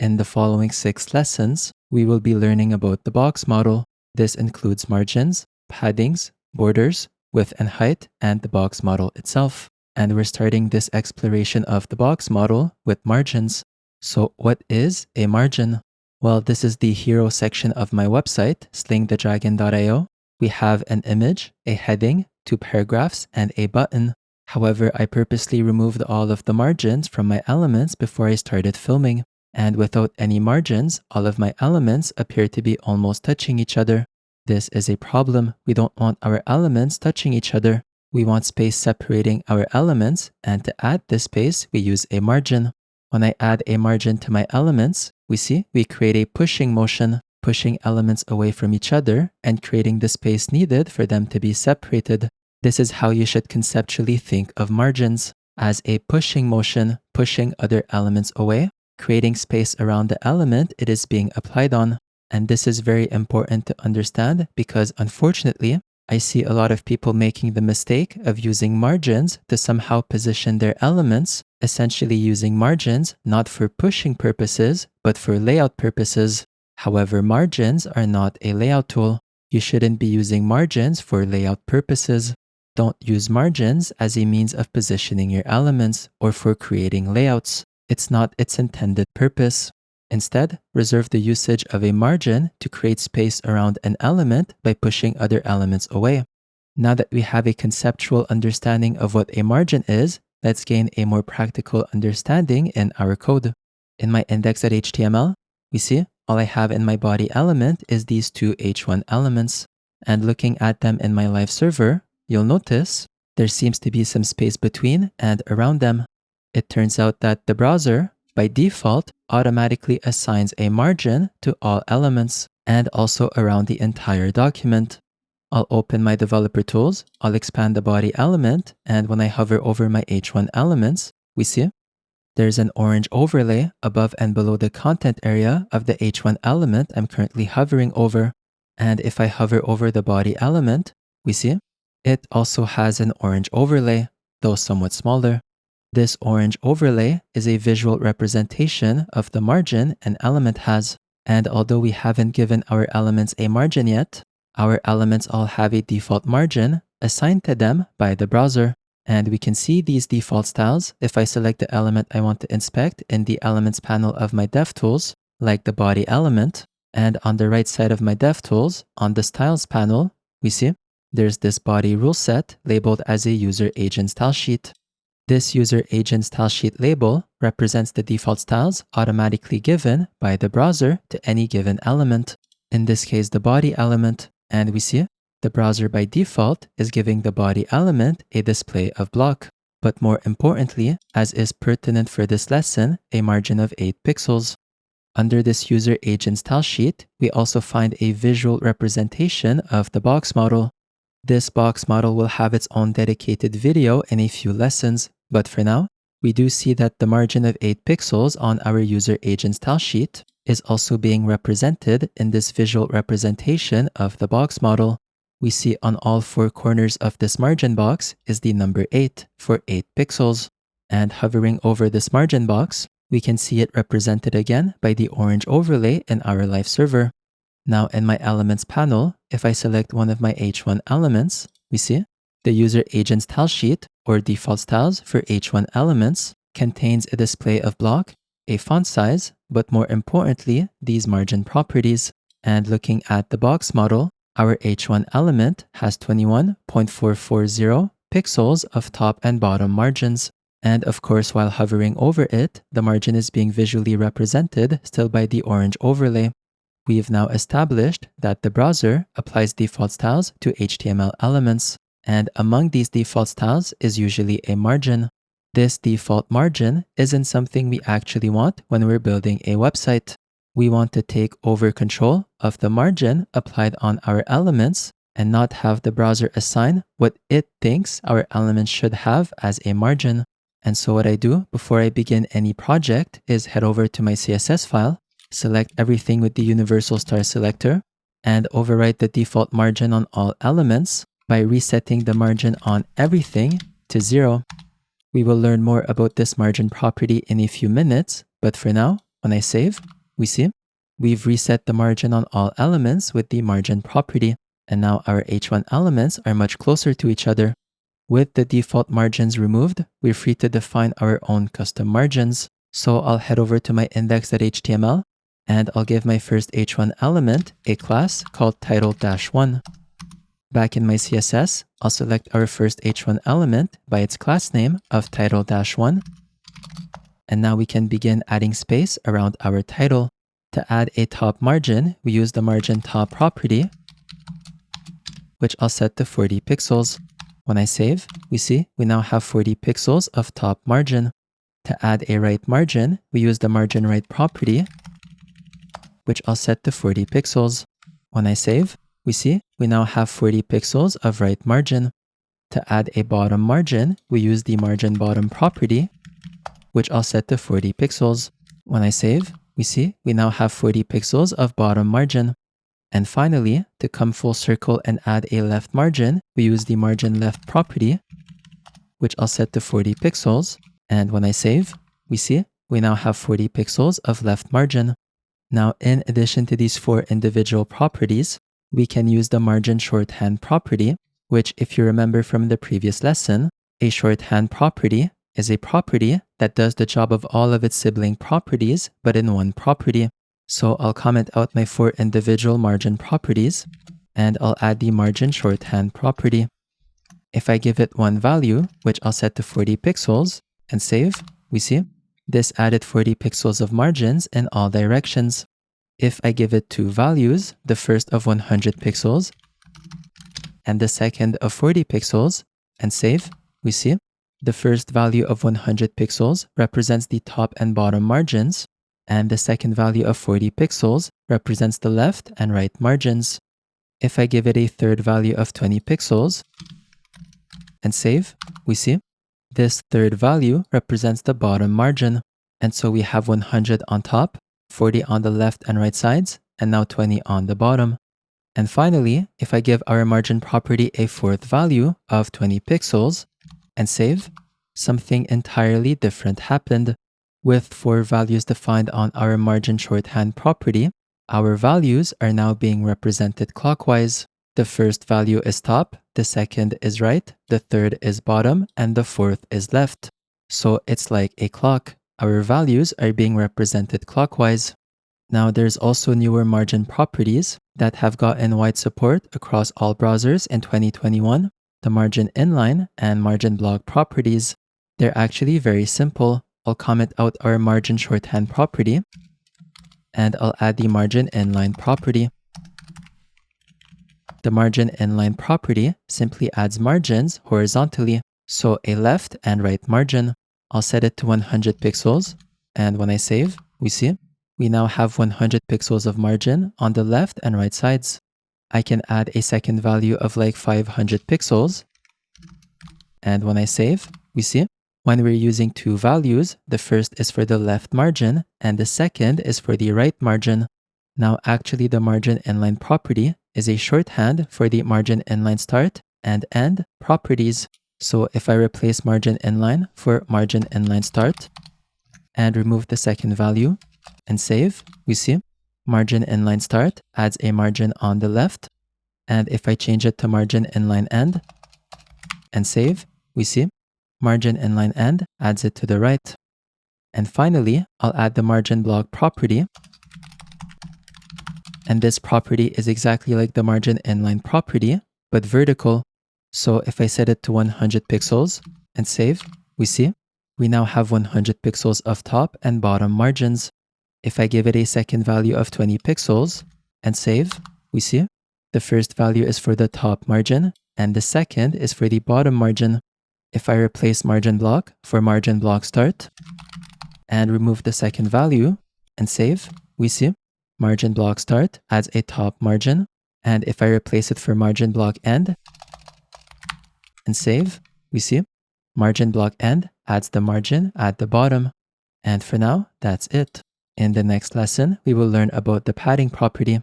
In the following 6 lessons, we will be learning about the box model. This includes margins, paddings, borders, width and height, and the box model itself. And we're starting this exploration of the box model with margins. So what is a margin? Well, this is the hero section of my website, slingthedragon.io. We have an image, a heading, 2 paragraphs, and a button. However, I purposely removed all of the margins from my elements before I started filming. And without any margins, all of my elements appear to be almost touching each other. This is a problem. We don't want our elements touching each other. We want space separating our elements, and to add this space, we use a margin. When I add a margin to my elements, we create a pushing motion, pushing elements away from each other and creating the space needed for them to be separated. This is how you should conceptually think of margins, as a pushing motion, pushing other elements away, creating space around the element it is being applied on. And this is very important to understand because unfortunately, I see a lot of people making the mistake of using margins to somehow position their elements, essentially using margins not for pushing purposes, but for layout purposes. However, margins are not a layout tool. You shouldn't be using margins for layout purposes. Don't use margins as a means of positioning your elements or for creating layouts. It's not its intended purpose. Instead, reserve the usage of a margin to create space around an element by pushing other elements away. Now that we have a conceptual understanding of what a margin is, let's gain a more practical understanding in our code. In my index.html, all I have in my body element is these 2 h1 elements. And looking at them in my live server, you'll notice there seems to be some space between and around them. It turns out that the browser, by default, automatically assigns a margin to all elements and also around the entire document. I'll open my developer tools, I'll expand the body element, and when I hover over my h1 elements, there's an orange overlay above and below the content area of the h1 element I'm currently hovering over. And if I hover over the body element, it also has an orange overlay, though somewhat smaller. This orange overlay is a visual representation of the margin an element has. And although we haven't given our elements a margin yet, our elements all have a default margin assigned to them by the browser. And we can see these default styles if I select the element I want to inspect in the Elements panel of my DevTools, like the body element. And on the right side of my DevTools, on the Styles panel, there's this body rule set labeled as a user agent style sheet. This user agent style sheet label represents the default styles automatically given by the browser to any given element, in this case the body element, and the browser by default is giving the body element a display of block, but more importantly, as is pertinent for this lesson, a margin of 8 pixels. Under this user agent style sheet, we also find a visual representation of the box model. This box model will have its own dedicated video in a few lessons, but for now, we do see that the margin of 8 pixels on our user agent style sheet is also being represented in this visual representation of the box model. We see on all 4 corners of this margin box is the number 8 for 8 pixels. And hovering over this margin box, we can see it represented again by the orange overlay in our live server. Now in my Elements panel, if I select one of my h1 elements, the user agent style sheet, or default styles for h1 elements, contains a display of block, a font size, but more importantly, these margin properties. And looking at the box model, our h1 element has 21.440 pixels of top and bottom margins. And of course, while hovering over it, the margin is being visually represented still by the orange overlay. We have now established that the browser applies default styles to HTML elements, and among these default styles is usually a margin. This default margin isn't something we actually want when we're building a website. We want to take over control of the margin applied on our elements and not have the browser assign what it thinks our elements should have as a margin. And so what I do before I begin any project is head over to my CSS file, select everything with the universal star selector, and overwrite the default margin on all elements by resetting the margin on everything to 0. We will learn more about this margin property in a few minutes, but for now, When I save, we see we've reset the margin on all elements with the margin property, and now our H1 elements are much closer to each other. With the default margins removed, we're free to define our own custom margins. So I'll head over to my index.html and I'll give my first H1 element a class called title-1. Back in my CSS, I'll select our first H1 element by its class name of title-1. And now we can begin adding space around our title. To add a top margin, we use the margin top property, which I'll set to 40 pixels. When I save, we see we now have 40 pixels of top margin. To add a right margin, we use the margin right property, which I'll set to 40 pixels. When I save, we see we now have 40 pixels of right margin. To add a bottom margin, we use the margin bottom property, which I'll set to 40 pixels. When I save, we see we now have 40 pixels of bottom margin. And finally, to come full circle and add a left margin, we use the margin left property, which I'll set to 40 pixels. And when I save, we see we now have 40 pixels of left margin. Now, in addition to these 4 individual properties, we can use the margin shorthand property, which, if you remember from the previous lesson, a shorthand property is a property that does the job of all of its sibling properties, but in one property. So I'll comment out my 4 individual margin properties, and I'll add the margin shorthand property. If I give it one value, which I'll set to 40 pixels, and save, we see this added 40 pixels of margins in all directions. If I give it 2 values, the first of 100 pixels, and the second of 40 pixels, and save, we see the first value of 100 pixels represents the top and bottom margins, and the second value of 40 pixels represents the left and right margins. If I give it a third value of 20 pixels and save, we see this third value represents the bottom margin. And so we have 100 on top, 40 on the left and right sides, and now 20 on the bottom. And finally, if I give our margin property a fourth value of 20 pixels and save, something entirely different happened. With 4 values defined on our margin shorthand property, our values are now being represented clockwise. The first value is top, the second is right, the third is bottom, and the fourth is left. So it's like a clock. Our values are being represented clockwise. Now there's also newer margin properties that have gotten wide support across all browsers in 2021, the margin-inline and margin block properties. They're actually very simple. I'll comment out our margin shorthand property, and I'll add the margin-inline property. The margin-inline property simply adds margins horizontally, so a left and right margin. I'll set it to 100 pixels, and when I save, we see we now have 100 pixels of margin on the left and right sides. I can add a second value of like 500 pixels, and when I save, we see when we're using 2 values, the first is for the left margin and the second is for the right margin. Now actually the margin-inline property is a shorthand for the margin-inline-start and end properties. So if I replace margin-inline for margin-inline-start and remove the second value and save, we see margin-inline-start adds a margin on the left, and if I change it to margin-inline-end and save, we see margin-inline-end adds it to the right. And finally, I'll add the margin block property. And this property is exactly like the margin-inline property, but vertical. So if I set it to 100 pixels and save, we see we now have 100 pixels of top and bottom margins. If I give it a second value of 20 pixels and save, we see the first value is for the top margin and the second is for the bottom margin. If I replace margin block for margin block start and remove the second value and save, we see margin block start adds a top margin. And if I replace it for margin block end and save, we see margin block end adds the margin at the bottom. And for now, that's it. In the next lesson, we will learn about the padding property.